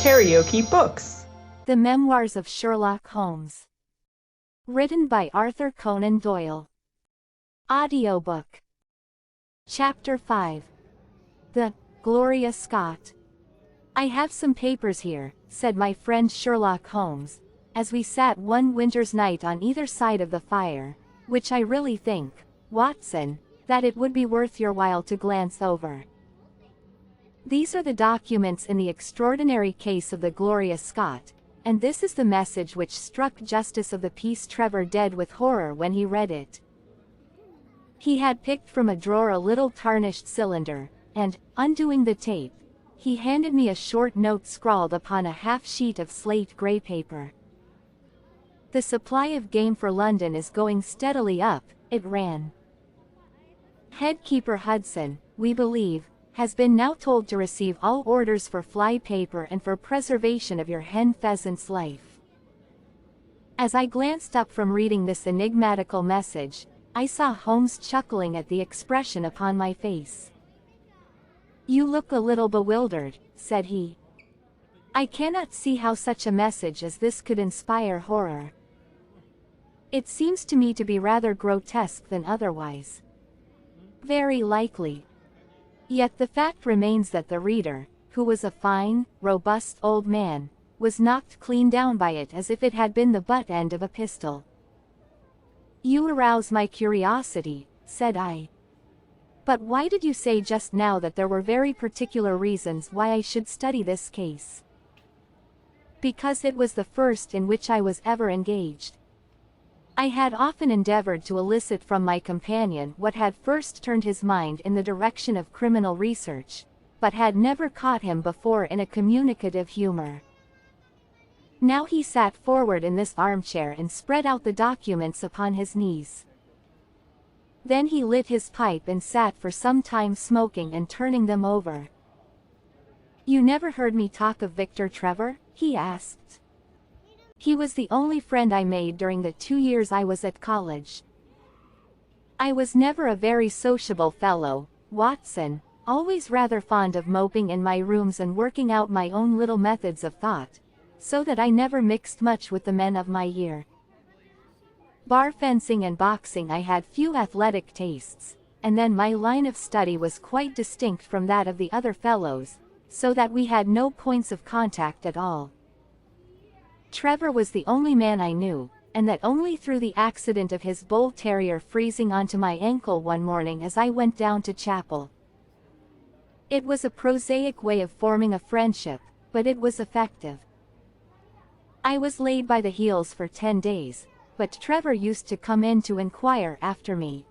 KaraokeBooks. The Memoirs of Sherlock Holmes. Written by Arthur Conan Doyle. Audiobook. Chapter 5. The Gloria Scott. "I have some papers here," said my friend Sherlock Holmes, as we sat one winter's night on either side of the fire, "which I really think, Watson, that it would be worth your while to glance over. These are the documents in the extraordinary case of the Gloria Scott, and this is the message which struck Justice of the Peace Trevor dead with horror when he read it." He had picked from a drawer a little tarnished cylinder, and, undoing the tape, he handed me a short note scrawled upon a half-sheet of slate-gray paper. "The supply of game for London is going steadily up," it ran. "Headkeeper Hudson, we believe, has been now told to receive all orders for fly paper and for preservation of your hen pheasant's life." As I glanced up from reading this enigmatical message, I saw Holmes chuckling at the expression upon my face. "You look a little bewildered," said he. "I cannot see how such a message as this could inspire horror. It seems to me to be rather grotesque than otherwise." "Very likely. Yet the fact remains that the reader, who was a fine, robust old man, was knocked clean down by it as if it had been the butt end of a pistol." "You arouse my curiosity," said I. "But why did you say just now that there were very particular reasons why I should study this case?" "Because it was the first in which I was ever engaged. I had often endeavored to elicit from my companion what had first turned his mind in the direction of criminal research, but had never caught him before in a communicative humor. Now he sat forward in this armchair and spread out the documents upon his knees. Then he lit his pipe and sat for some time smoking and turning them over. 'You never heard me talk of Victor Trevor?' he asked. 'He was the only friend I made during the 2 years I was at college. I was never a very sociable fellow, Watson, always rather fond of moping in my rooms and working out my own little methods of thought, so that I never mixed much with the men of my year. Bar fencing and boxing I had few athletic tastes, and then my line of study was quite distinct from that of the other fellows, so that we had no points of contact at all. Trevor was the only man I knew, and that only through the accident of his bull terrier freezing onto my ankle one morning as I went down to chapel. It was a prosaic way of forming a friendship, but it was effective. I was laid by the heels for 10 days, but Trevor used to come in to inquire after me.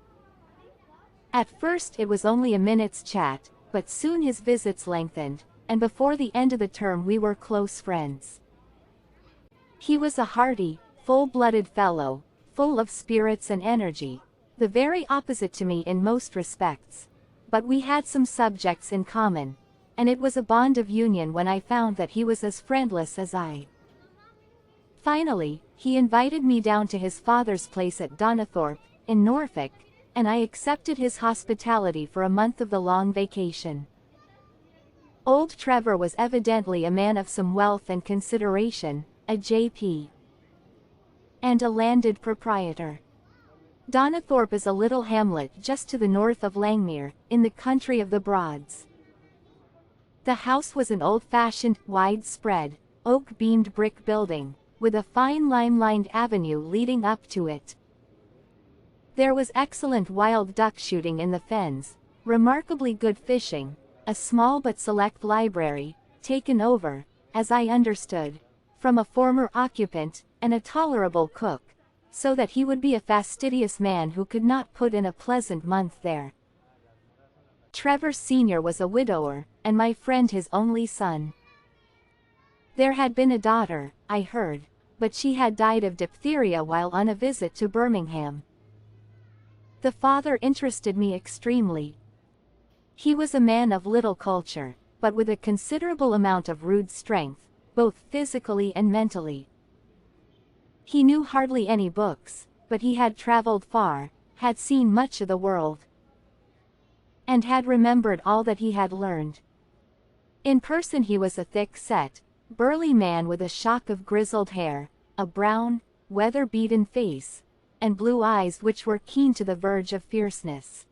At first it was only a minute's chat, but soon his visits lengthened, and before the end of the term we were close friends. He was a hearty, full-blooded fellow, full of spirits and energy, the very opposite to me in most respects, but we had some subjects in common, and it was a bond of union when I found that he was as friendless as I. Finally, he invited me down to his father's place at Donnithorpe, in Norfolk, and I accepted his hospitality for a month of the long vacation. Old Trevor was evidently a man of some wealth and consideration, a J.P. and a landed proprietor. Donnithorpe is a little hamlet just to the north of Langmere, in the country of the Broads. The house was an old-fashioned, wide-spread, oak-beamed brick building, with a fine lime-lined avenue leading up to it. There was excellent wild duck shooting in the fens, remarkably good fishing, a small but select library, taken over, as I understood, from a former occupant, and a tolerable cook, so that he would be a fastidious man who could not put in a pleasant month there. Trevor Sr. was a widower, and my friend his only son. There had been a daughter, I heard, but she had died of diphtheria while on a visit to Birmingham. The father interested me extremely. He was a man of little culture, but with a considerable amount of rude strength, both physically and mentally. He knew hardly any books, but he had traveled far, had seen much of the world, and had remembered all that he had learned. In person he was a thick-set, burly man with a shock of grizzled hair, a brown, weather-beaten face, and blue eyes which were keen to the verge of fierceness.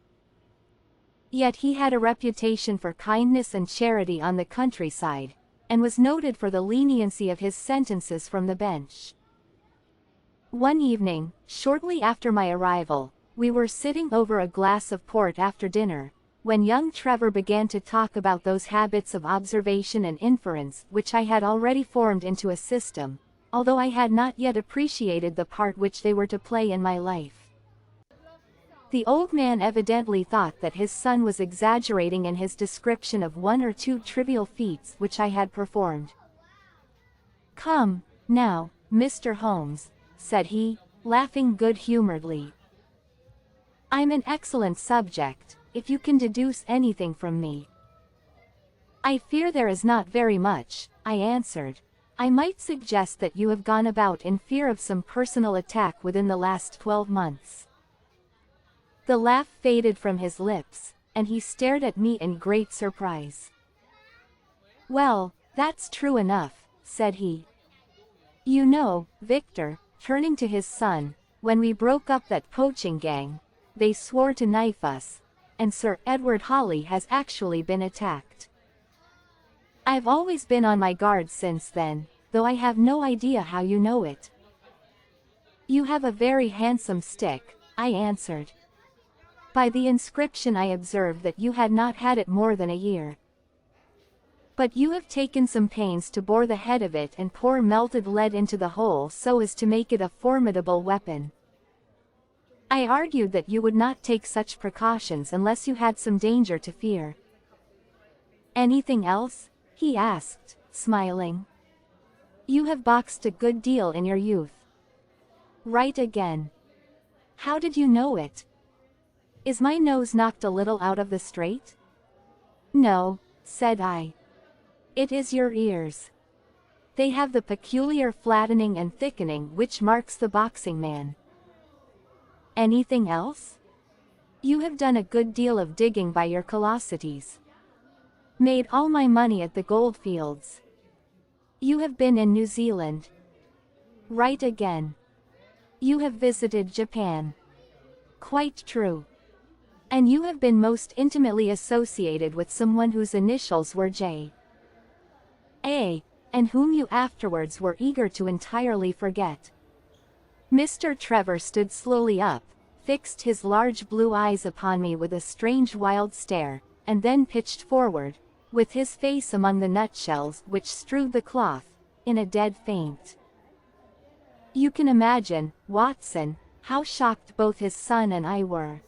Yet he had a reputation for kindness and charity on the countryside, and was noted for the leniency of his sentences from the bench. One evening, shortly after my arrival, we were sitting over a glass of port after dinner, when young Trevor began to talk about those habits of observation and inference which I had already formed into a system, although I had not yet appreciated the part which they were to play in my life. The old man evidently thought that his son was exaggerating in his description of one or two trivial feats which I had performed. "Come, now, Mr. Holmes," said he, laughing good-humoredly. "I'm an excellent subject, if you can deduce anything from me." "I fear there is not very much," I answered. "I might suggest that you have gone about in fear of some personal attack within the last 12 months. The laugh faded from his lips, and he stared at me in great surprise. "Well, that's true enough," said he. "You know, Victor," turning to his son, "when we broke up that poaching gang, they swore to knife us, and Sir Edward Hawley has actually been attacked. I've always been on my guard since then, though I have no idea how you know it." "You have a very handsome stick," I answered. "By the inscription I observed that you had not had it more than a year. But you have taken some pains to bore the head of it and pour melted lead into the hole so as to make it a formidable weapon. I argued that you would not take such precautions unless you had some danger to fear." "Anything else?" he asked, smiling. "You have boxed a good deal in your youth." "Right again. How did you know it? Is my nose knocked a little out of the straight?" "No," said I. "It is your ears. They have the peculiar flattening and thickening which marks the boxing man." "Anything else?" "You have done a good deal of digging by your callosities." "Made all my money at the goldfields." "You have been in New Zealand." "Right again." "You have visited Japan." "Quite true." "And you have been most intimately associated with someone whose initials were J. A., and whom you afterwards were eager to entirely forget." Mr. Trevor stood slowly up, fixed his large blue eyes upon me with a strange wild stare, and then pitched forward, with his face among the nutshells which strewed the cloth, in a dead faint. You can imagine, Watson, how shocked both his son and I were.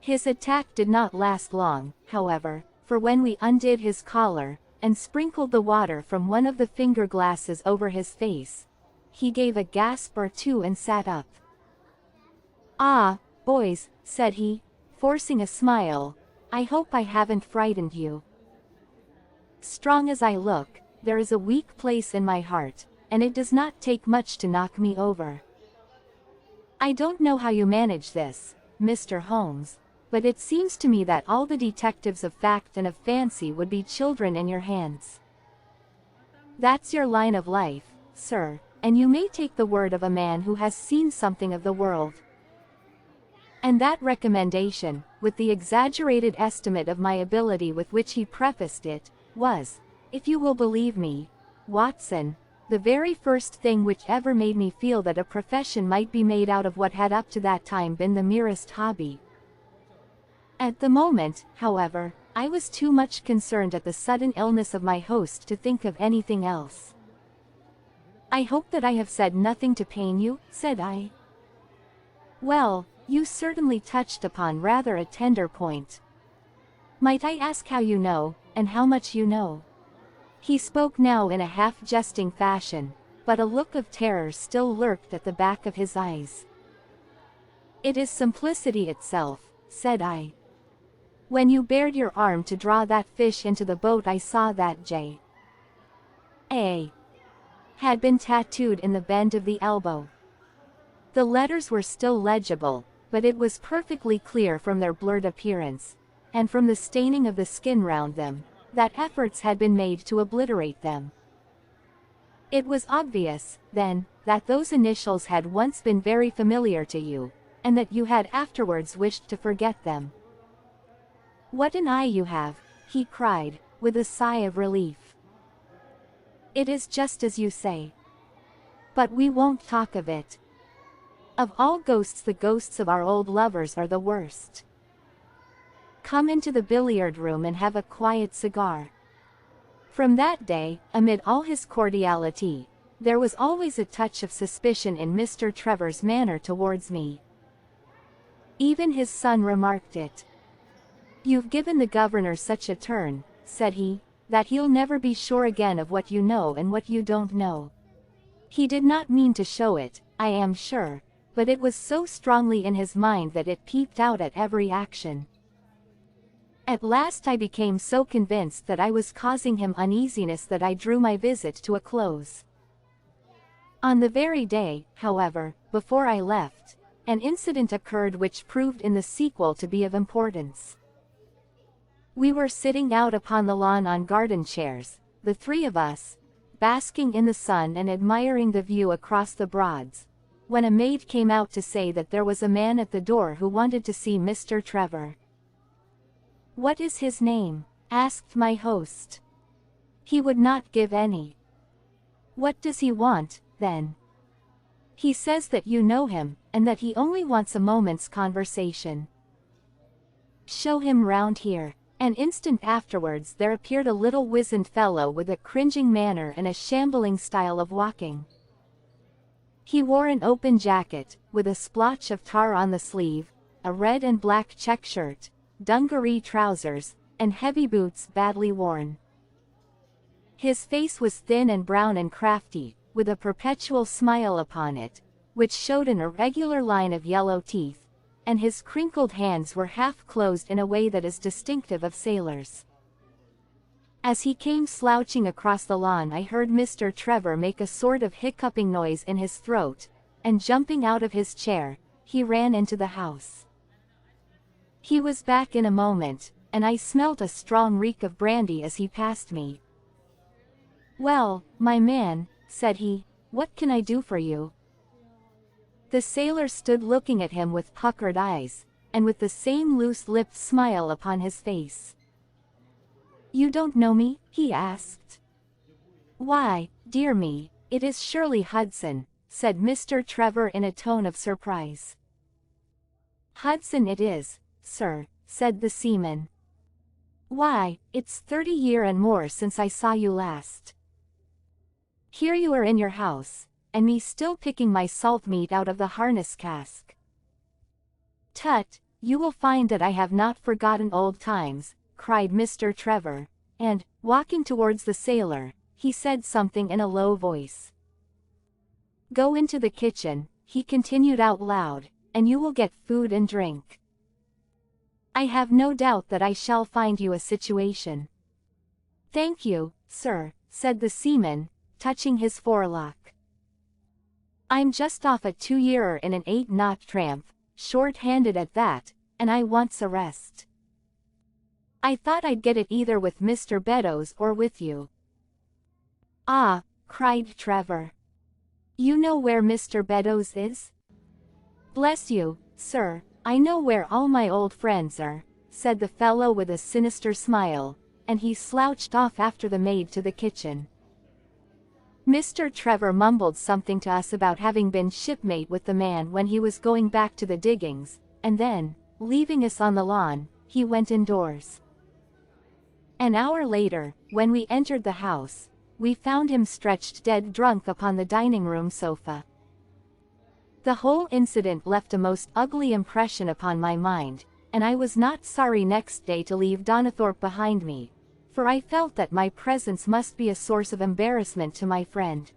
His attack did not last long, however, for when we undid his collar, and sprinkled the water from one of the finger glasses over his face, he gave a gasp or two and sat up. "Ah, boys," said he, forcing a smile, "I hope I haven't frightened you. Strong as I look, there is a weak place in my heart, and it does not take much to knock me over. I don't know how you manage this, Mr. Holmes, but it seems to me that all the detectives of fact and of fancy would be children in your hands. That's your line of life, sir, and you may take the word of a man who has seen something of the world." And that recommendation, with the exaggerated estimate of my ability with which he prefaced it, was, if you will believe me, Watson, the very first thing which ever made me feel that a profession might be made out of what had up to that time been the merest hobby. At the moment, however, I was too much concerned at the sudden illness of my host to think of anything else. "I hope that I have said nothing to pain you," said I. "Well, you certainly touched upon rather a tender point. Might I ask how you know, and how much you know?" He spoke now in a half-jesting fashion, but a look of terror still lurked at the back of his eyes. "It is simplicity itself," said I. "When you bared your arm to draw that fish into the boat I saw that J. A. had been tattooed in the bend of the elbow." The letters were still legible, but it was perfectly clear from their blurred appearance, and from the staining of the skin round them, that efforts had been made to obliterate them. It was obvious, then, that those initials had once been very familiar to you, and that you had afterwards wished to forget them. "What an eye you have," he cried, with a sigh of relief. "It is just as you say. But we won't talk of it. Of all ghosts, the ghosts of our old lovers are the worst. Come into the billiard room and have a quiet cigar." From that day, amid all his cordiality, there was always a touch of suspicion in Mr. Trevor's manner towards me. Even his son remarked it. "You've given the governor such a turn," said he, "that he'll never be sure again of what you know and what you don't know." He did not mean to show it, I am sure, but it was so strongly in his mind that it peeped out at every action. At last I became so convinced that I was causing him uneasiness that I drew my visit to a close. On the very day, however, before I left, an incident occurred which proved in the sequel to be of importance. We were sitting out upon the lawn on garden chairs, the three of us, basking in the sun and admiring the view across the Broads, when a maid came out to say that there was a man at the door who wanted to see Mr. Trevor. "What is his name?" asked my host. He would not give any. "What does he want, then?" "He says that you know him, and that he only wants a moment's conversation." "Show him round here." An instant afterwards there appeared a little wizened fellow with a cringing manner and a shambling style of walking. He wore an open jacket, with a splotch of tar on the sleeve, a red and black check shirt, dungaree trousers, and heavy boots badly worn. His face was thin and brown and crafty, with a perpetual smile upon it, which showed an irregular line of yellow teeth, and his crinkled hands were half closed in a way that is distinctive of sailors. As he came slouching across the lawn, I heard Mr. Trevor make a sort of hiccuping noise in his throat, and jumping out of his chair, he ran into the house. He was back in a moment, and I smelt a strong reek of brandy as he passed me. "Well, my man," said he, "what can I do for you?" The sailor stood looking at him with puckered eyes, and with the same loose-lipped smile upon his face. "You don't know me?" he asked. "Why, dear me, it is surely Hudson," said Mr. Trevor in a tone of surprise. "Hudson it is, sir," said the seaman. "Why, it's 30 years and more since I saw you last. Here you are in your house, and me still picking my salt meat out of the harness cask. Tut, you will find that I have not forgotten old times," cried Mr. Trevor, and, walking towards the sailor, he said something in a low voice. "Go into the kitchen," he continued out loud, "and you will get food and drink. I have no doubt that I shall find you a situation." "Thank you, sir," said the seaman, touching his forelock. "I'm just off a 2-yearer in an 8-knot tramp, short-handed at that, and I wants a rest. I thought I'd get it either with Mr. Beddoes or with you." "Ah," cried Trevor. "You know where Mr. Beddoes is?" "Bless you, sir, I know where all my old friends are," said the fellow with a sinister smile, and he slouched off after the maid to the kitchen. Mr. Trevor mumbled something to us about having been shipmate with the man when he was going back to the diggings, and then, leaving us on the lawn, he went indoors. An hour later, when we entered the house, we found him stretched dead drunk upon the dining-room sofa. The whole incident left a most ugly impression upon my mind, and I was not sorry next day to leave Donnithorpe behind me, for I felt that my presence must be a source of embarrassment to my friend.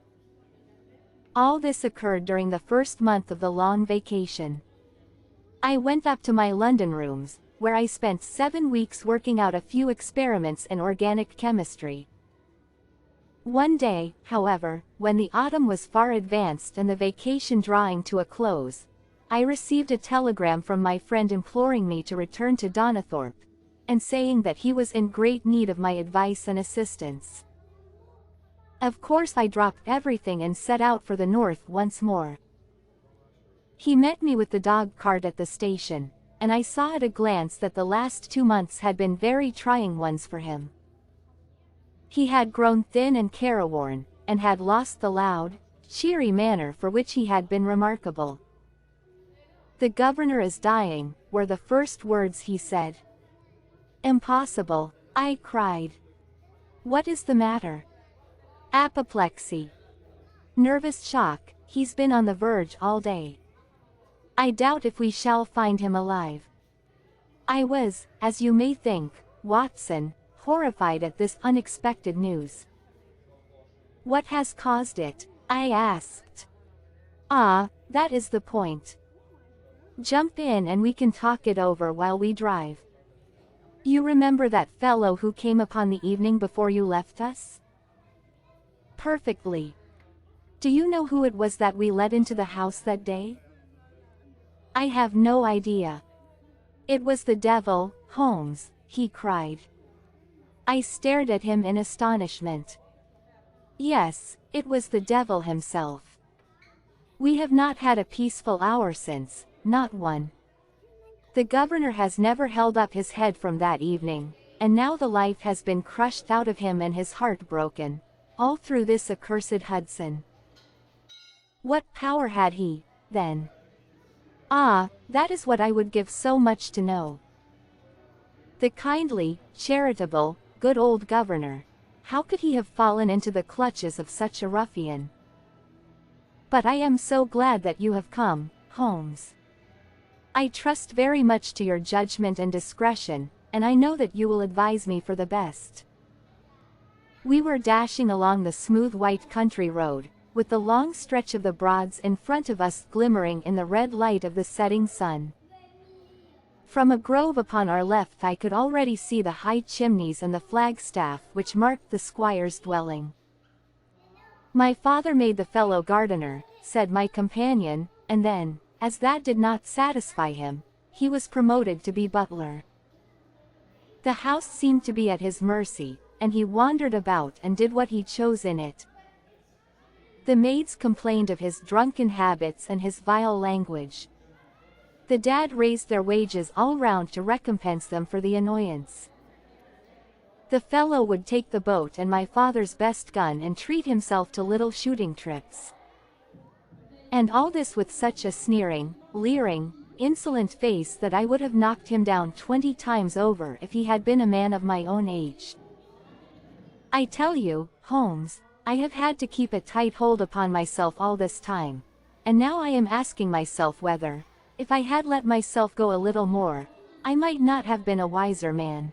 All this occurred during the first month of the long vacation. I went up to my London rooms, where I spent 7 weeks working out a few experiments in organic chemistry. One day, however, when the autumn was far advanced and the vacation drawing to a close, I received a telegram from my friend imploring me to return to Donnithorpe, and saying that he was in great need of my advice and assistance. Of course I dropped everything and set out for the north once more. He met me with the dog cart at the station, and I saw at a glance that the last 2 months had been very trying ones for him. He had grown thin and careworn, and had lost the loud, cheery manner for which he had been remarkable. "The governor is dying," were the first words he said. "Impossible," I cried. "What is the matter?" "Apoplexy. Nervous shock, he's been on the verge all day. I doubt if we shall find him alive." I was, as you may think, Watson, horrified at this unexpected news. "What has caused it?" I asked. "Ah, that is the point. Jump in and we can talk it over while we drive. You remember that fellow who came upon the evening before you left us?" "Perfectly. Do you know who it was that we let into the house that day?" "I have no idea." "It was the devil, Holmes," he cried. I stared at him in astonishment. "Yes, it was the devil himself. We have not had a peaceful hour since, not one. The governor has never held up his head from that evening, and now the life has been crushed out of him and his heart broken, all through this accursed Hudson." "What power had he, then?" "Ah, that is what I would give so much to know. The kindly, charitable, good old governor. How could he have fallen into the clutches of such a ruffian? But I am so glad that you have come, Holmes. I trust very much to your judgment and discretion, and I know that you will advise me for the best." We were dashing along the smooth white country road, with the long stretch of the Broads in front of us glimmering in the red light of the setting sun. From a grove upon our left I could already see the high chimneys and the flagstaff which marked the squire's dwelling. "My father made the fellow gardener," said my companion, and then, as that did not satisfy him, he was promoted to be butler. The house seemed to be at his mercy, and he wandered about and did what he chose in it. The maids complained of his drunken habits and his vile language. The dad raised their wages all round to recompense them for the annoyance. The fellow would take the boat and my father's best gun and treat himself to little shooting trips. And all this with such a sneering, leering, insolent face that I would have knocked him down 20 times over if he had been a man of my own age. I tell you, Holmes, I have had to keep a tight hold upon myself all this time, and now I am asking myself whether, if I had let myself go a little more, I might not have been a wiser man.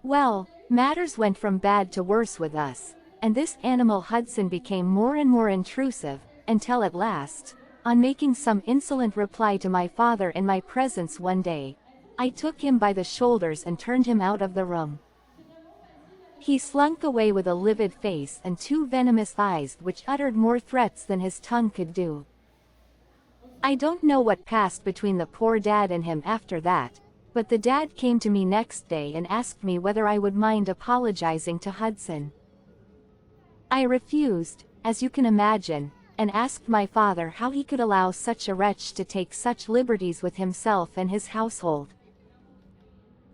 Well, matters went from bad to worse with us, and this animal Hudson became more and more intrusive, until at last, on making some insolent reply to my father in my presence one day, I took him by the shoulders and turned him out of the room. He slunk away with a livid face and 2 venomous eyes which uttered more threats than his tongue could do. I don't know what passed between the poor dad and him after that, but the dad came to me next day and asked me whether I would mind apologizing to Hudson. I refused, as you can imagine, and asked my father how he could allow such a wretch to take such liberties with himself and his household.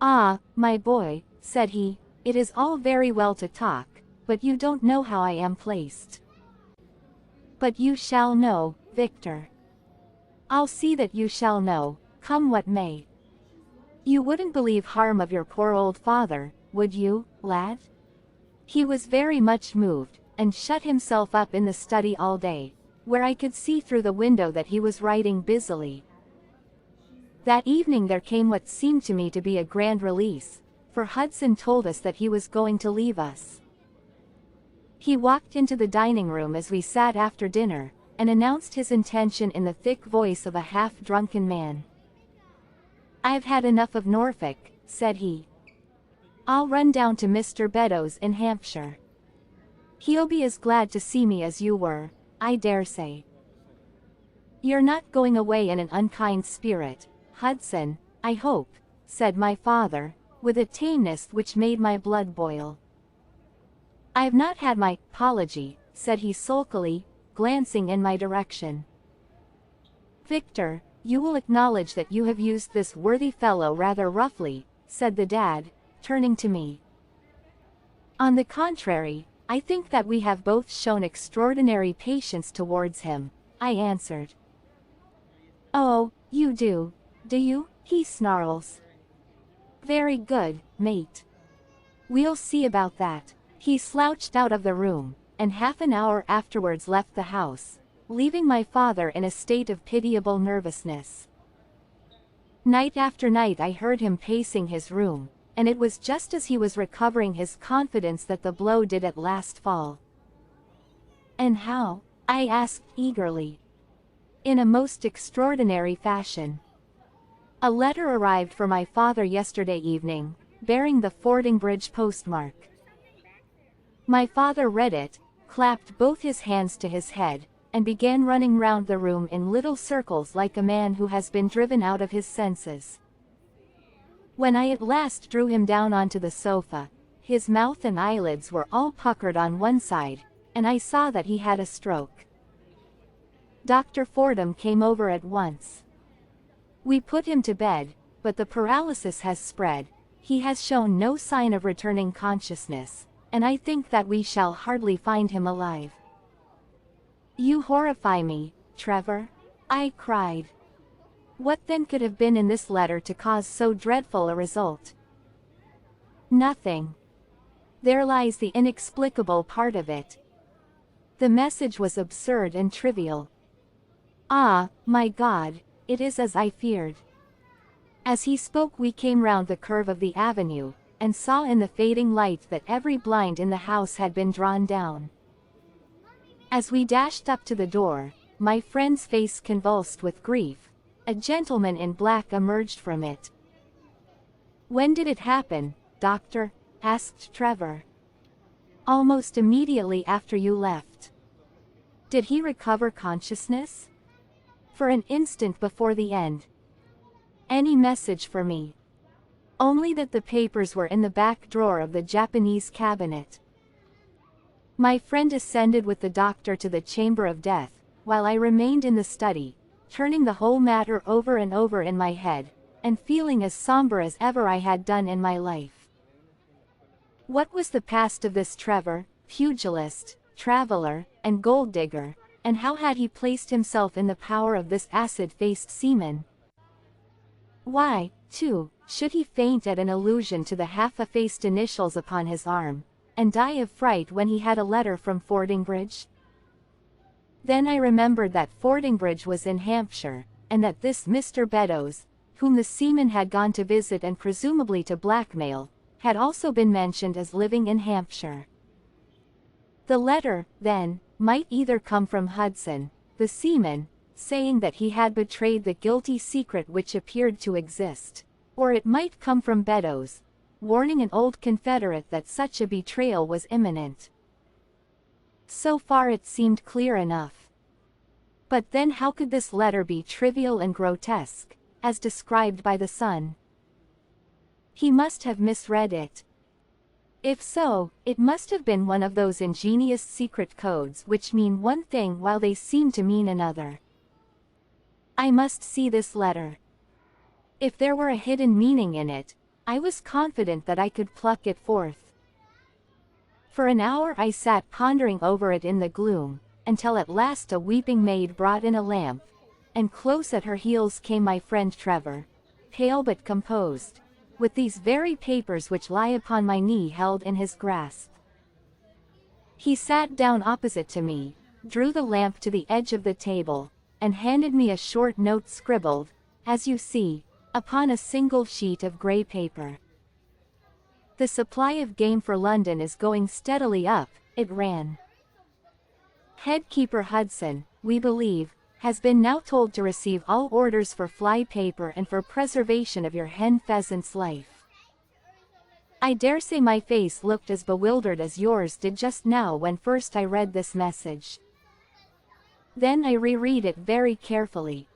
"Ah, my boy," said he, "it is all very well to talk, but you don't know how I am placed." "But you shall know, Victor. I'll see that you shall know, come what may. You wouldn't believe harm of your poor old father, would you, lad?" He was very much moved, and shut himself up in the study all day, where I could see through the window that he was writing busily. That evening there came what seemed to me to be a grand release, for Hudson told us that he was going to leave us. He walked into the dining room as we sat after dinner, and announced his intention in the thick voice of a half-drunken man. "I've had enough of Norfolk," said he. "I'll run down to Mr. Beddoes in Hampshire. He'll be as glad to see me as you were, I dare say." "You're not going away in an unkind spirit, Hudson, I hope," said my father, with a tameness which made my blood boil. "I've not had my apology," said he sulkily, glancing in my direction. "Victor, you will acknowledge that you have used this worthy fellow rather roughly," said the dad, turning to me. "On the contrary, I think that we have both shown extraordinary patience towards him," I answered. "Oh, you do you?" he snarls. "Very good, mate. We'll see about that." He slouched out of the room, and half an hour afterwards left the house, leaving my father in a state of pitiable nervousness. Night after night I heard him pacing his room, and it was just as he was recovering his confidence that the blow did at last fall. "And how?" I asked eagerly. "In a most extraordinary fashion. A letter arrived for my father yesterday evening, bearing the Fordingbridge postmark." My father read it, clapped both his hands to his head, and began running round the room in little circles like a man who has been driven out of his senses. When I at last drew him down onto the sofa, his mouth and eyelids were all puckered on one side, and I saw that he had a stroke. Dr. Fordham came over at once. We put him to bed, but the paralysis has spread. He has shown no sign of returning consciousness, and I think that we shall hardly find him alive. "You horrify me, Trevor," I cried. "What then could have been in this letter to cause so dreadful a result?" "Nothing. There lies the inexplicable part of it. The message was absurd and trivial. Ah, my God, it is as I feared." As he spoke we came round the curve of the avenue, and saw in the fading light that every blind in the house had been drawn down. As we dashed up to the door, my friend's face convulsed with grief. A gentleman in black emerged from it. "When did it happen, doctor?" asked Trevor. "Almost immediately after you left." "Did he recover consciousness?" "For an instant before the end." "Any message for me?" "Only that the papers were in the back drawer of the Japanese cabinet." My friend ascended with the doctor to the chamber of death, while I remained in the study, turning the whole matter over and over in my head, and feeling as somber as ever I had done in my life. What was the past of this Trevor, pugilist, traveler, and gold digger, and how had he placed himself in the power of this acid-faced seaman? Why, too, should he faint at an allusion to the half-effaced initials upon his arm, and die of fright when he had a letter from Fordingbridge? Then I remembered that Fordingbridge was in Hampshire, and that this Mr. Beddoes, whom the seaman had gone to visit and presumably to blackmail, had also been mentioned as living in Hampshire. The letter, then, might either come from Hudson, the seaman, saying that he had betrayed the guilty secret which appeared to exist, or it might come from Beddoes, warning an old confederate that such a betrayal was imminent. So far it seemed clear enough. But then how could this letter be trivial and grotesque, as described by the Sun? He must have misread it. If so, it must have been one of those ingenious secret codes which mean one thing while they seem to mean another. I must see this letter. If there were a hidden meaning in it, I was confident that I could pluck it forth. For an hour I sat pondering over it in the gloom, until at last a weeping maid brought in a lamp, and close at her heels came my friend Trevor, pale but composed, with these very papers which lie upon my knee held in his grasp. He sat down opposite to me, drew the lamp to the edge of the table, and handed me a short note scribbled, as you see, upon a single sheet of grey paper. "The supply of game for London is going steadily up," it ran. "Headkeeper Hudson, we believe, has been now told to receive all orders for fly paper and for preservation of your hen pheasant's life." I dare say my face looked as bewildered as yours did just now when first I read this message. Then I reread it very carefully.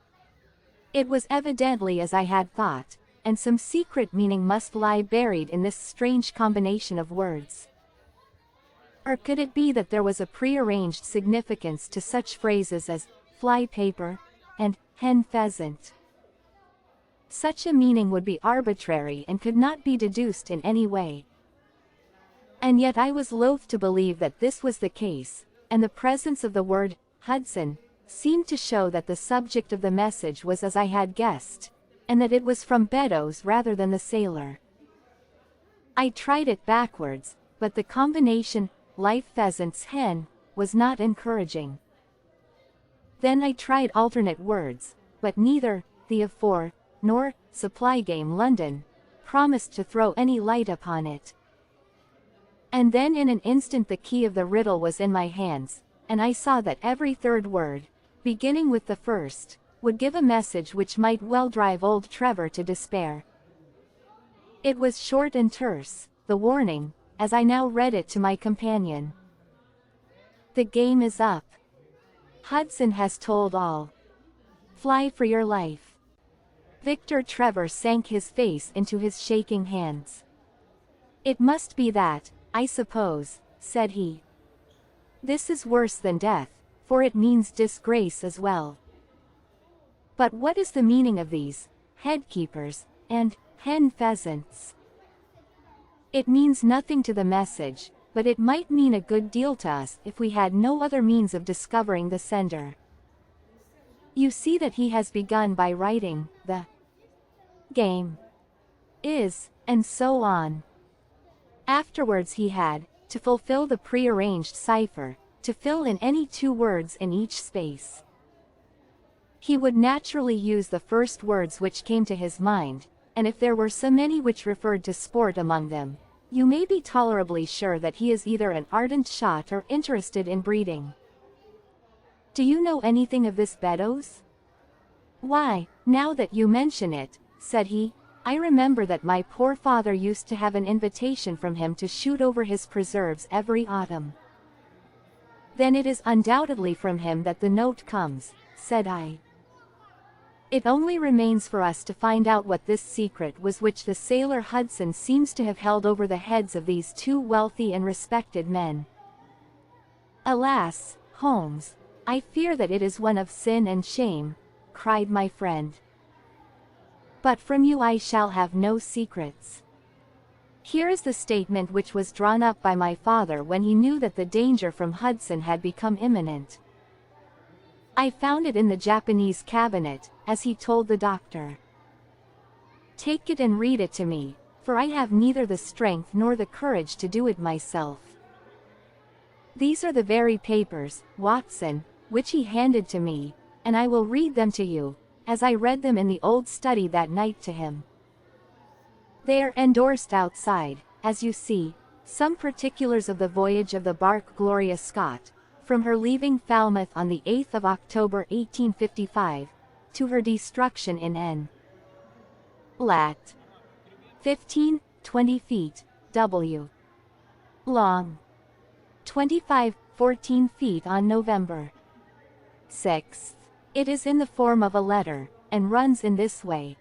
It was evidently as I had thought, and some secret meaning must lie buried in this strange combination of words. Or could it be that there was a prearranged significance to such phrases as fly paper and hen pheasant? Such a meaning would be arbitrary and could not be deduced in any way. And yet I was loath to believe that this was the case, and the presence of the word Hudson seemed to show that the subject of the message was as I had guessed, and that it was from Beddoes rather than the sailor. I tried it backwards, but the combination live pheasants hen was not encouraging. Then I tried alternate words, but neither the of for nor supply game London promised to throw any light upon it. And then in an instant the key of the riddle was in my hands, and I saw that every third word, beginning with the first, would give a message which might well drive old Trevor to despair. It was short and terse, the warning, as I now read it to my companion. The game is up. Hudson has told all. Fly for your life. Victor Trevor sank his face into his shaking hands. It must be that, I suppose, said he. This is worse than death, for it means disgrace as well. But what is the meaning of these headkeepers and hen pheasants? It means nothing to the message, but it might mean a good deal to us if we had no other means of discovering the sender. You see that he has begun by writing, the game is, and so on. Afterwards he had, to fulfill the prearranged cipher, to fill in any 2 words in each space. He would naturally use the first words which came to his mind, and if there were so many which referred to sport among them, you may be tolerably sure that he is either an ardent shot or interested in breeding. Do you know anything of this Beddoes? Why, now that you mention it, said he, I remember that my poor father used to have an invitation from him to shoot over his preserves every autumn. Then it is undoubtedly from him that the note comes, said I. It only remains for us to find out what this secret was which the sailor Hudson seems to have held over the heads of these 2 wealthy and respected men. Alas, Holmes, I fear that it is one of sin and shame, cried my friend. But from you I shall have no secrets. Here is the statement which was drawn up by my father when he knew that the danger from Hudson had become imminent. I found it in the Japanese cabinet, as he told the doctor. Take it and read it to me, for I have neither the strength nor the courage to do it myself. These are the very papers, Watson, which he handed to me, and I will read them to you, as I read them in the old study that night to him. They are endorsed outside, as you see, some particulars of the voyage of the bark Gloria Scott, from her leaving Falmouth on the 8th of October 1855, to her destruction in N. Lat. 15-20 feet, W. Long. 25-14 feet on November 6th. It is in the form of a letter, and runs in this way.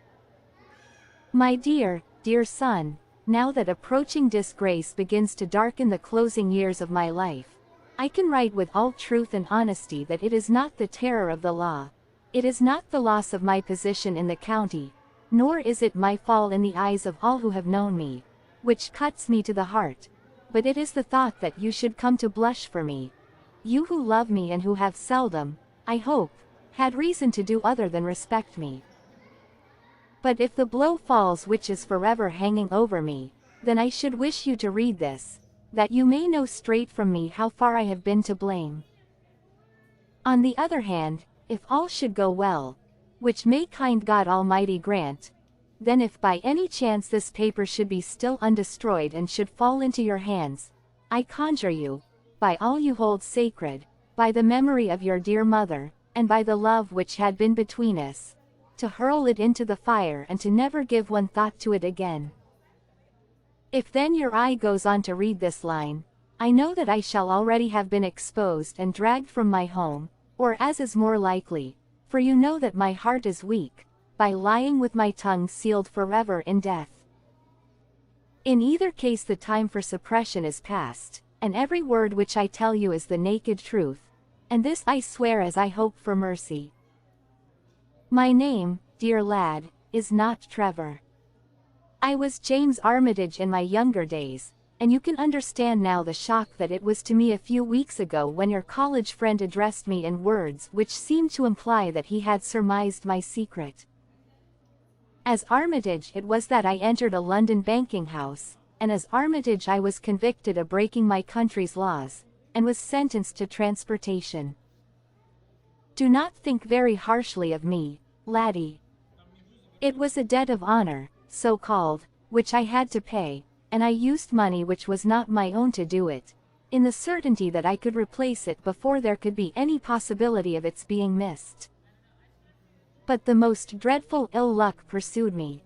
My dear, dear son, now that approaching disgrace begins to darken the closing years of my life, I can write with all truth and honesty that it is not the terror of the law, it is not the loss of my position in the county, nor is it my fall in the eyes of all who have known me, which cuts me to the heart, but it is the thought that you should come to blush for me, you who love me and who have seldom, I hope, had reason to do other than respect me. But if the blow falls which is forever hanging over me, then I should wish you to read this, that you may know straight from me how far I have been to blame. On the other hand, if all should go well, which may kind God Almighty grant, then if by any chance this paper should be still undestroyed and should fall into your hands, I conjure you, by all you hold sacred, by the memory of your dear mother, and by the love which had been between us, to hurl it into the fire and to never give one thought to it again. If then your eye goes on to read this line, I know that I shall already have been exposed and dragged from my home, or as is more likely, for you know that my heart is weak, by lying with my tongue sealed forever in death. In either case the time for suppression is past, and every word which I tell you is the naked truth, and this I swear as I hope for mercy. My name, dear lad, is not Trevor. I was James Armitage in my younger days, and you can understand now the shock that it was to me a few weeks ago when your college friend addressed me in words which seemed to imply that he had surmised my secret. As Armitage it was that I entered a London banking house, and as Armitage I was convicted of breaking my country's laws, and was sentenced to transportation. Do not think very harshly of me, laddie. It was a debt of honor, so-called, which I had to pay, and I used money which was not my own to do it, in the certainty that I could replace it before there could be any possibility of its being missed. But the most dreadful ill luck pursued me.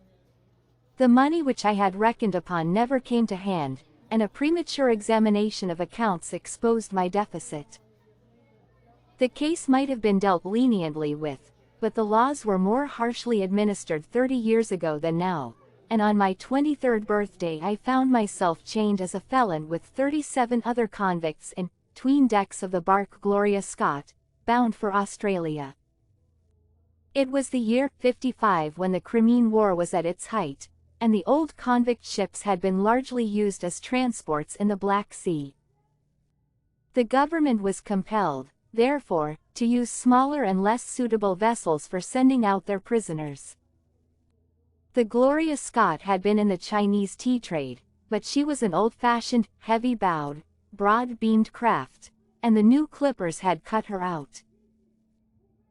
The money which I had reckoned upon never came to hand, and a premature examination of accounts exposed my deficit. The case might have been dealt leniently with, but the laws were more harshly administered 30 years ago than now, and on my 23rd birthday I found myself chained as a felon with 37 other convicts in 'tween decks of the bark Gloria Scott, bound for Australia. It was the year '55 when the Crimean War was at its height, and the old convict ships had been largely used as transports in the Black Sea. The government was compelled, therefore, to use smaller and less suitable vessels for sending out their prisoners. The Gloria Scott had been in the Chinese tea trade, but she was an old-fashioned, heavy-bowed, broad-beamed craft, and the new clippers had cut her out.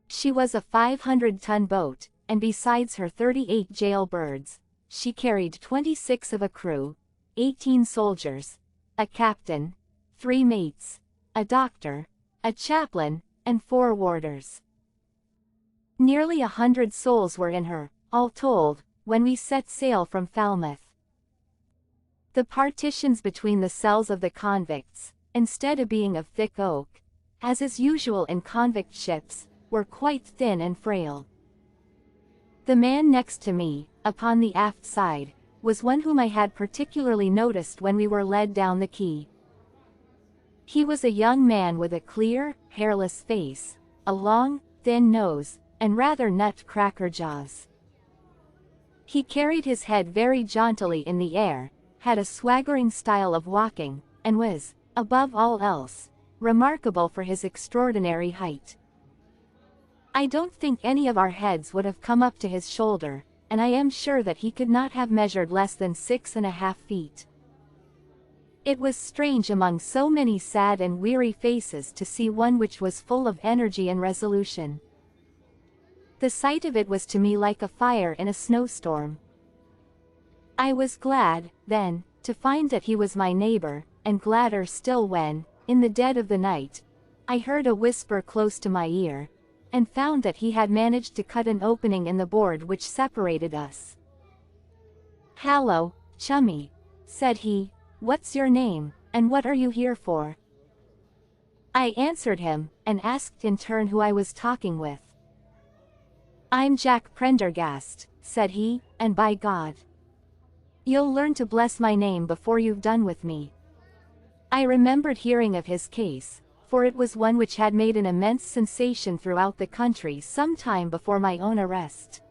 She was a 500-ton boat, and besides her 38 jailbirds, she carried 26 of a crew, 18 soldiers, a captain, 3 mates, a doctor, a chaplain, and 4 warders. Nearly 100 souls were in her, all told, when we set sail from Falmouth. The partitions between the cells of the convicts, instead of being of thick oak, as is usual in convict ships, were quite thin and frail. The man next to me, upon the aft side, was one whom I had particularly noticed when we were led down the quay. He was a young man with a clear, hairless face, a long, thin nose, and rather nut-cracker jaws. He carried his head very jauntily in the air, had a swaggering style of walking, and was, above all else, remarkable for his extraordinary height. I don't think any of our heads would have come up to his shoulder, and I am sure that he could not have measured less than 6½ feet. It was strange among so many sad and weary faces to see one which was full of energy and resolution. The sight of it was to me like a fire in a snowstorm. I was glad, then, to find that he was my neighbor, and gladder still when, in the dead of the night, I heard a whisper close to my ear, and found that he had managed to cut an opening in the board which separated us. "Hallo, chummy," said he, "what's your name, and what are you here for?" I answered him, and asked in turn who I was talking with. "I'm Jack Prendergast," said he, "and by God, you'll learn to bless my name before you've done with me." I remembered hearing of his case, for it was one which had made an immense sensation throughout the country some time before my own arrest.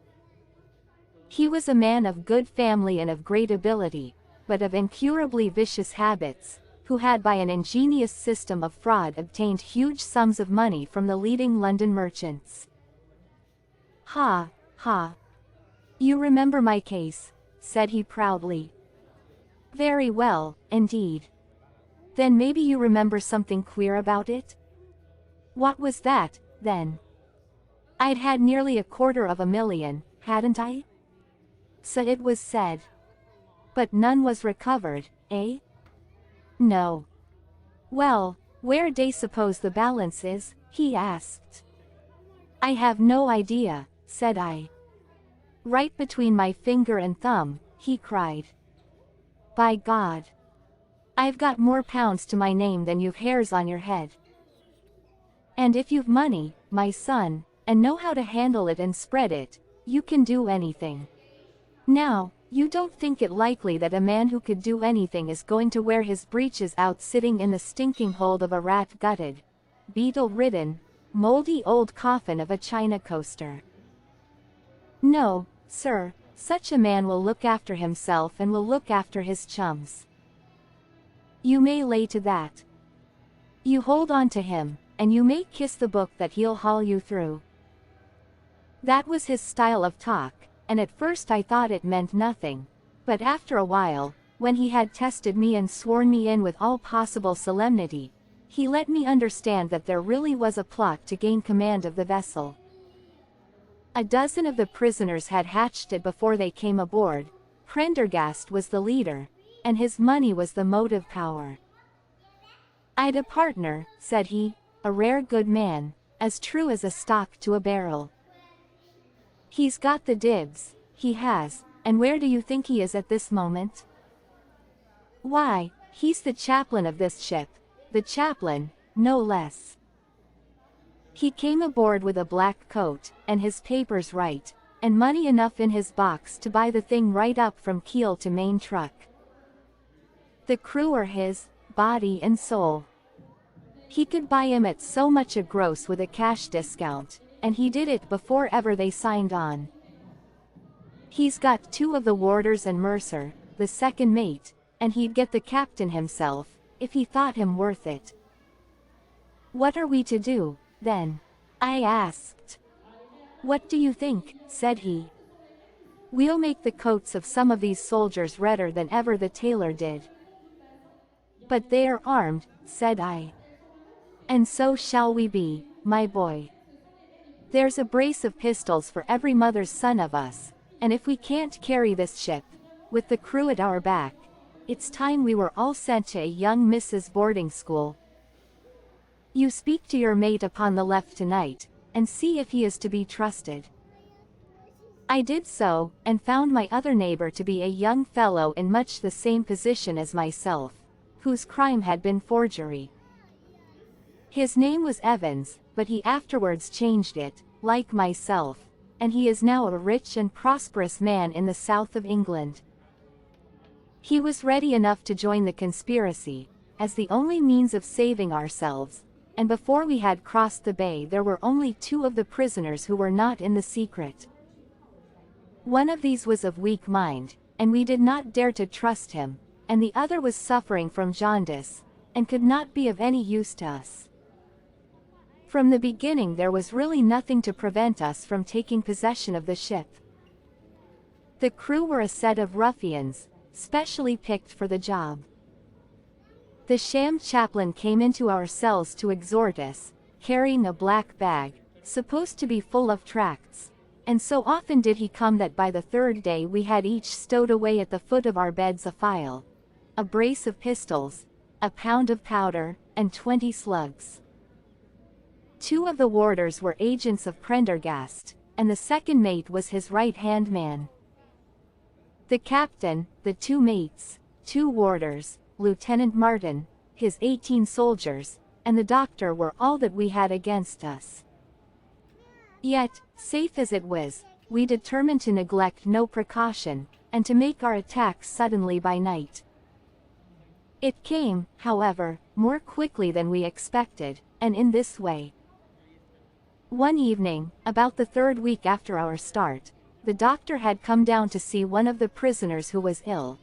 He was a man of good family and of great ability, but of incurably vicious habits, who had by an ingenious system of fraud obtained huge sums of money from the leading London merchants. "Ha, ha. You remember my case," said he proudly. "Very well, indeed. Then maybe you remember something queer about it?" "What was that, then?" "I'd had nearly $250,000, hadn't I?" "So it was said." "But none was recovered, eh?" "No." "Well, where d'ye suppose the balance is?" he asked. "I have no idea," said I. "Right between my finger and thumb," he cried. "By God, I've got more pounds to my name than you've hairs on your head. And if you've money, my son, and know how to handle it and spread it, you can do anything. Now, You don't think it likely that a man who could do anything is going to wear his breeches out sitting in the stinking hold of a rat-gutted, beetle-ridden, moldy old coffin of a China coaster. No, sir, such a man will look after himself and will look after his chums. You may lay to that. You hold on to him, and you may kiss the book that he'll haul you through. That was his style of talk, and at first I thought it meant nothing, but after a while, when he had tested me and sworn me in with all possible solemnity, he let me understand that there really was a plot to gain command of the vessel. A dozen of the prisoners had hatched it before they came aboard. Prendergast was the leader, and his money was the motive power. "I'd a partner," said he, "a rare good man, as true as a stock to a barrel. He's got the dibs, he has, and where do you think he is at this moment? Why, he's the chaplain of this ship, the chaplain, no less. He came aboard with a black coat, and his papers right, and money enough in his box to buy the thing right up from keel to main truck. The crew are his, body and soul. He could buy 'em at so much a gross with a cash discount, and he did it before ever they signed on. He's got 2 of the warders and Mercer, the second mate, and he'd get the captain himself, if he thought him worth it." "What are we to do, then?" I asked. "What do you think?" said he. "We'll make the coats of some of these soldiers redder than ever the tailor did." "But they are armed," said I. "And so shall we be, my boy. There's a brace of pistols for every mother's son of us, and if we can't carry this ship, with the crew at our back, it's time we were all sent to a young Mrs. boarding school. You speak to your mate upon the left tonight, and see if he is to be trusted." I did so, and found my other neighbor to be a young fellow in much the same position as myself, whose crime had been forgery. His name was Evans, but he afterwards changed it, like myself, and he is now a rich and prosperous man in the south of England. He was ready enough to join the conspiracy, as the only means of saving ourselves, and before we had crossed the bay there were only 2 of the prisoners who were not in the secret. One of these was of weak mind, and we did not dare to trust him, and the other was suffering from jaundice, and could not be of any use to us. From the beginning there was really nothing to prevent us from taking possession of the ship. The crew were a set of ruffians, specially picked for the job. The sham chaplain came into our cells to exhort us, carrying a black bag, supposed to be full of tracts, and so often did he come that by the 3rd day we had each stowed away at the foot of our beds a file, a brace of pistols, a pound of powder, and 20 slugs. 2 of the warders were agents of Prendergast, and the second mate was his right-hand man. The captain, the 2 mates, 2 warders, Lieutenant Martin, his 18 soldiers, and the doctor were all that we had against us. Yet, safe as it was, we determined to neglect no precaution, and to make our attack suddenly by night. It came, however, more quickly than we expected, and in this way. One evening, about the 3rd week after our start, the doctor had come down to see one of the prisoners who was ill,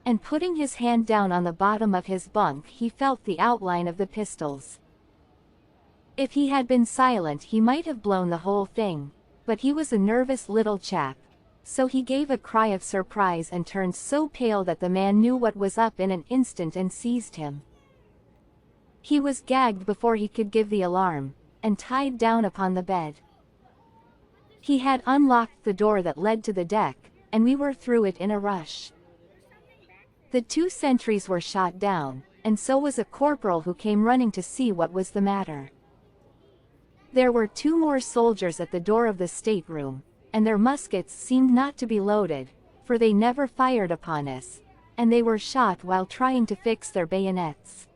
and putting his hand down on the bottom of his bunk he felt the outline of the pistols. If he had been silent he might have blown the whole thing, but he was a nervous little chap, so he gave a cry of surprise and turned so pale that the man knew what was up in an instant and seized him. He was gagged before he could give the alarm, and tied down upon the bed. He had unlocked the door that led to the deck, and we were through it in a rush. The 2 sentries were shot down, and so was a corporal who came running to see what was the matter. There were 2 more soldiers at the door of the stateroom, and their muskets seemed not to be loaded, for they never fired upon us, and they were shot while trying to fix their bayonets.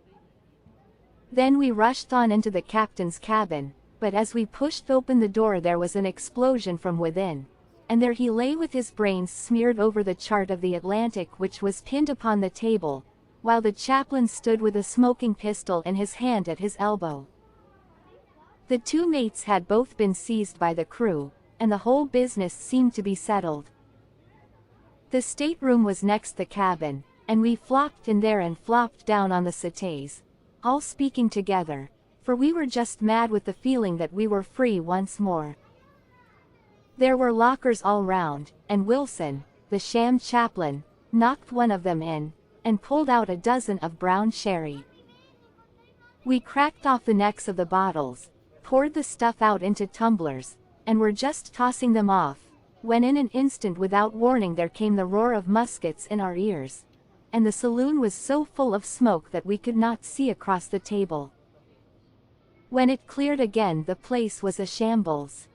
Then we rushed on into the captain's cabin, but as we pushed open the door there was an explosion from within, and there he lay with his brains smeared over the chart of the Atlantic which was pinned upon the table, while the chaplain stood with a smoking pistol in his hand at his elbow. The two mates had both been seized by the crew, and the whole business seemed to be settled. The stateroom was next the cabin, and we flopped in there and flopped down on the settees, all speaking together, for we were just mad with the feeling that we were free once more. There were lockers all round, and Wilson, the sham chaplain, knocked one of them in, and pulled out a dozen of brown sherry. We cracked off the necks of the bottles, poured the stuff out into tumblers, and were just tossing them off, when in an instant without warning there came the roar of muskets in our ears, and the saloon was so full of smoke that we could not see across the table. When it cleared again the place was a shambles.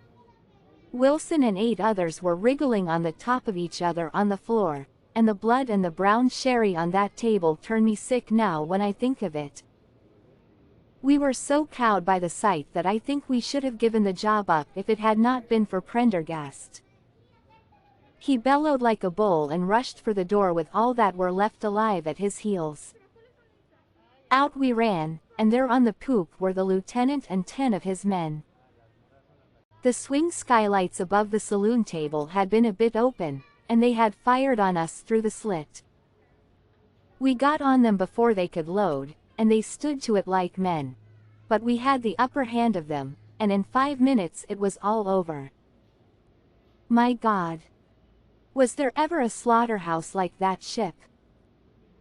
Wilson and 8 others were wriggling on the top of each other on the floor, and the blood and the brown sherry on that table turn me sick now when I think of it. We were so cowed by the sight that I think we should have given the job up if it had not been for Prendergast. He bellowed like a bull and rushed for the door with all that were left alive at his heels. Out we ran, and there on the poop were the lieutenant and 10 of his men. The swing skylights above the saloon table had been a bit open, and they had fired on us through the slit. We got on them before they could load, and they stood to it like men. But we had the upper hand of them, and in 5 minutes it was all over. My God! Was there ever a slaughterhouse like that ship?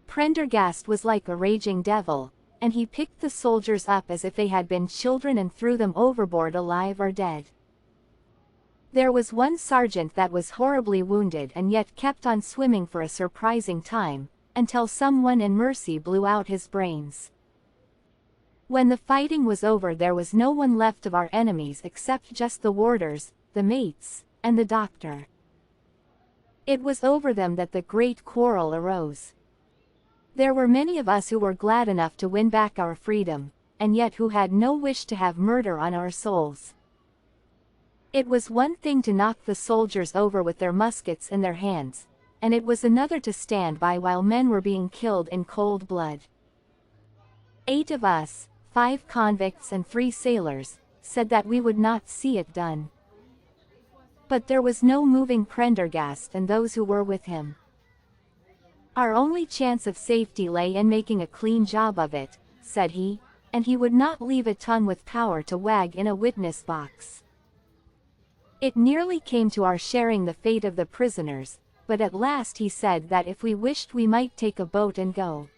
Prendergast was like a raging devil, and he picked the soldiers up as if they had been children and threw them overboard alive or dead. There was one sergeant that was horribly wounded and yet kept on swimming for a surprising time, until someone in mercy blew out his brains. When the fighting was over there was no one left of our enemies except just the warders, the mates, and the doctor. It was over them that the great quarrel arose. There were many of us who were glad enough to win back our freedom, and yet who had no wish to have murder on our souls. It was one thing to knock the soldiers over with their muskets in their hands, and it was another to stand by while men were being killed in cold blood. 8 of us, 5 convicts and 3 sailors, said that we would not see it done. But there was no moving Prendergast and those who were with him. Our only chance of safety lay in making a clean job of it, said he, and he would not leave a tongue with power to wag in a witness box. It nearly came to our sharing the fate of the prisoners, but at last he said that if we wished we might take a boat and go.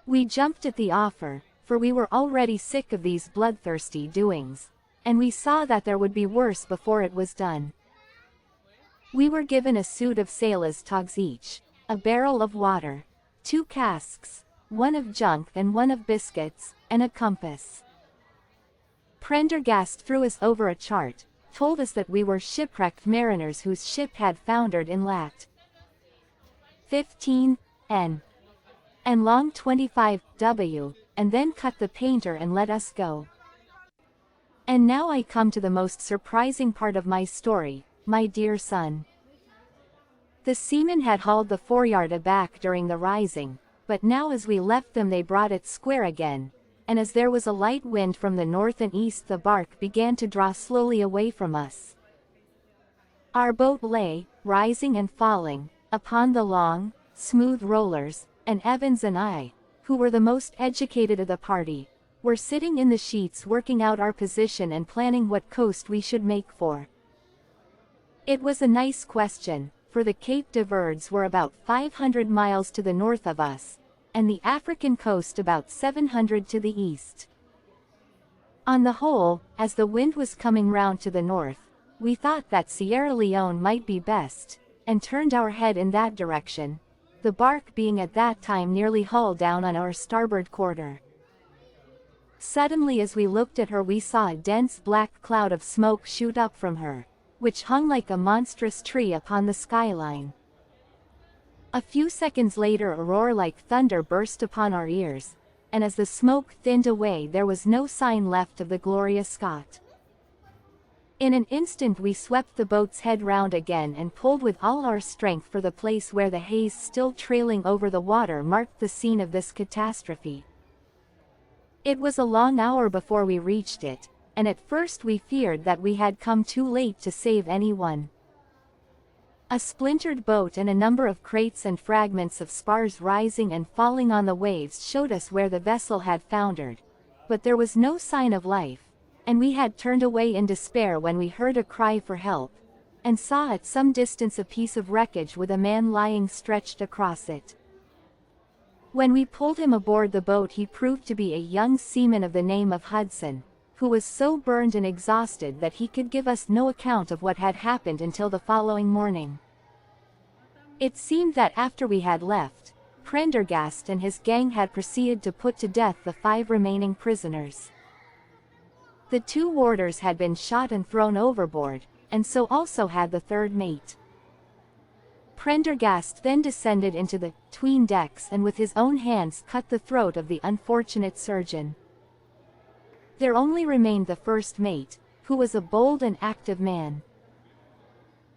We jumped at the offer, for we were already sick of these bloodthirsty doings, and we saw that there would be worse before it was done. We were given a suit of sailors' togs each, a barrel of water, 2 casks, one of junk and one of biscuits, and a compass. Prendergast threw us over a chart, told us that we were shipwrecked mariners whose ship had foundered in lat. 15 N. and long 25 W, and then cut the painter and let us go. And now I come to the most surprising part of my story, my dear son. The seamen had hauled the foreyard aback during the rising, but now as we left them they brought it square again, and as there was a light wind from the north and east the bark began to draw slowly away from us. Our boat lay, rising and falling, upon the long, smooth rollers, and Evans and I, who were the most educated of the party, were sitting in the sheets working out our position and planning what coast we should make for. It was a nice question, for the Cape de Verdes were about 500 miles to the north of us, and the African coast about 700 to the east. On the whole, as the wind was coming round to the north, we thought that Sierra Leone might be best, and turned our head in that direction, the bark being at that time nearly hull down on our starboard quarter. Suddenly as we looked at her we saw a dense black cloud of smoke shoot up from her, which hung like a monstrous tree upon the skyline. A few seconds later a roar like thunder burst upon our ears, and as the smoke thinned away there was no sign left of the Gloria Scott. In an instant we swept the boat's head round again and pulled with all our strength for the place where the haze still trailing over the water marked the scene of this catastrophe. It was a long hour before we reached it, and at first we feared that we had come too late to save anyone. A splintered boat and a number of crates and fragments of spars rising and falling on the waves showed us where the vessel had foundered, but there was no sign of life, and we had turned away in despair when we heard a cry for help, and saw at some distance a piece of wreckage with a man lying stretched across it. When we pulled him aboard the boat he proved to be a young seaman of the name of Hudson, who was so burned and exhausted that he could give us no account of what had happened until the following morning. It seemed that after we had left, Prendergast and his gang had proceeded to put to death the 5 remaining prisoners. The 2 warders had been shot and thrown overboard, and so also had the 3rd mate. Prendergast then descended into the 'tween decks and with his own hands cut the throat of the unfortunate surgeon. There only remained the 1st mate, who was a bold and active man.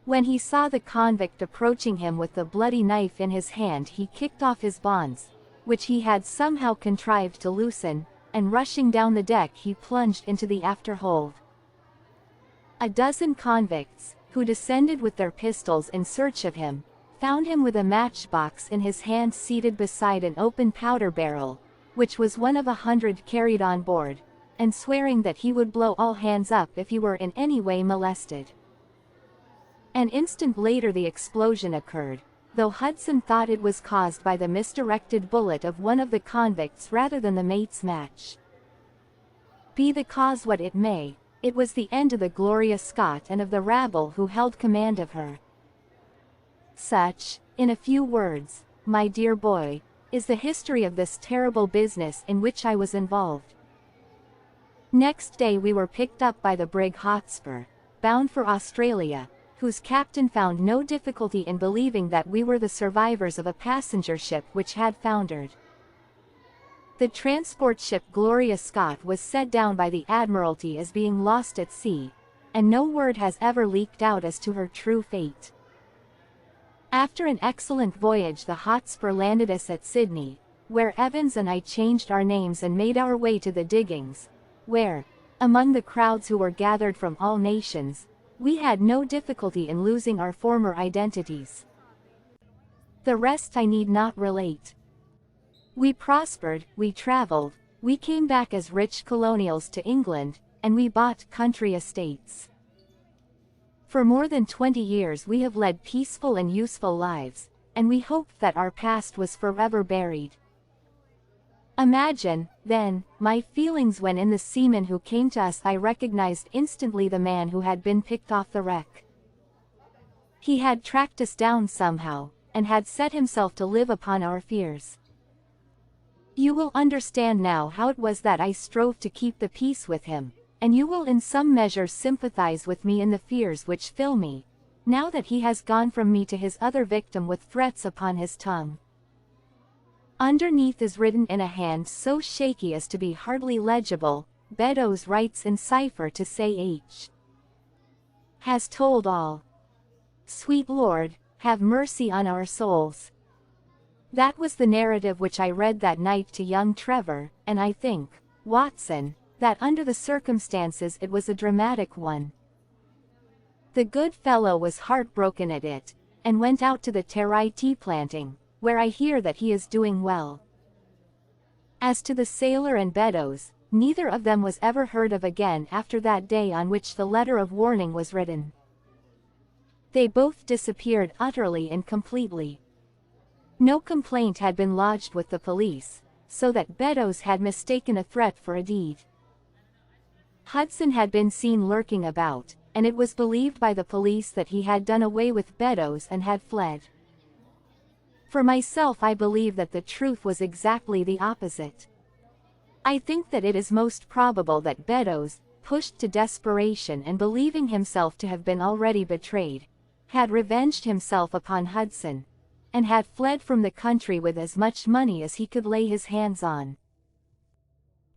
When he saw the convict approaching him with the bloody knife in his hand he kicked off his bonds, which he had somehow contrived to loosen, and rushing down the deck he plunged into the afterhold. A dozen convicts, who descended with their pistols in search of him, found him with a matchbox in his hand seated beside an open powder barrel, which was one of 100 carried on board, and swearing that he would blow all hands up if he were in any way molested. An instant later the explosion occurred, though Hudson thought it was caused by the misdirected bullet of one of the convicts rather than the mate's match. Be the cause what it may, it was the end of the Gloria Scott and of the rabble who held command of her. Such, in a few words, my dear boy, is the history of this terrible business in which I was involved. Next day we were picked up by the brig Hotspur, bound for Australia, whose captain found no difficulty in believing that we were the survivors of a passenger ship which had foundered. The transport ship Gloria Scott was set down by the Admiralty as being lost at sea, and no word has ever leaked out as to her true fate. After an excellent voyage the Hotspur landed us at Sydney, where Evans and I changed our names and made our way to the diggings, where, among the crowds who were gathered from all nations, we had no difficulty in losing our former identities. The rest I need not relate. We prospered, we traveled, we came back as rich colonials to England, and we bought country estates. For more than 20 years we have led peaceful and useful lives, and we hoped that our past was forever buried. Imagine, then, my feelings when in the seaman who came to us I recognized instantly the man who had been picked off the wreck. He had tracked us down somehow, and had set himself to live upon our fears. You will understand now how it was that I strove to keep the peace with him, and you will in some measure sympathize with me in the fears which fill me, now that he has gone from me to his other victim with threats upon his tongue. Underneath is written in a hand so shaky as to be hardly legible, Beddoes writes in cipher to say H. has told all. Sweet Lord, have mercy on our souls. That was the narrative which I read that night to young Trevor, and I think, Watson, that under the circumstances it was a dramatic one. The good fellow was heartbroken at it, and went out to the Terai tea planting, where I hear that he is doing well. As to the sailor and Beddoes, neither of them was ever heard of again after that day on which the letter of warning was written. They both disappeared utterly and completely. No complaint had been lodged with the police, so that Beddoes had mistaken a threat for a deed. Hudson had been seen lurking about, and it was believed by the police that he had done away with Beddoes and had fled. For myself I believe that the truth was exactly the opposite. I think that it is most probable that Beddoes, pushed to desperation and believing himself to have been already betrayed, had revenged himself upon Hudson, and had fled from the country with as much money as he could lay his hands on.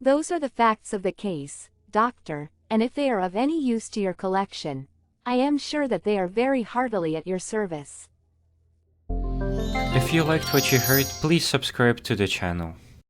Those are the facts of the case, Doctor, and if they are of any use to your collection, I am sure that they are very heartily at your service. If you liked what you heard, please subscribe to the channel.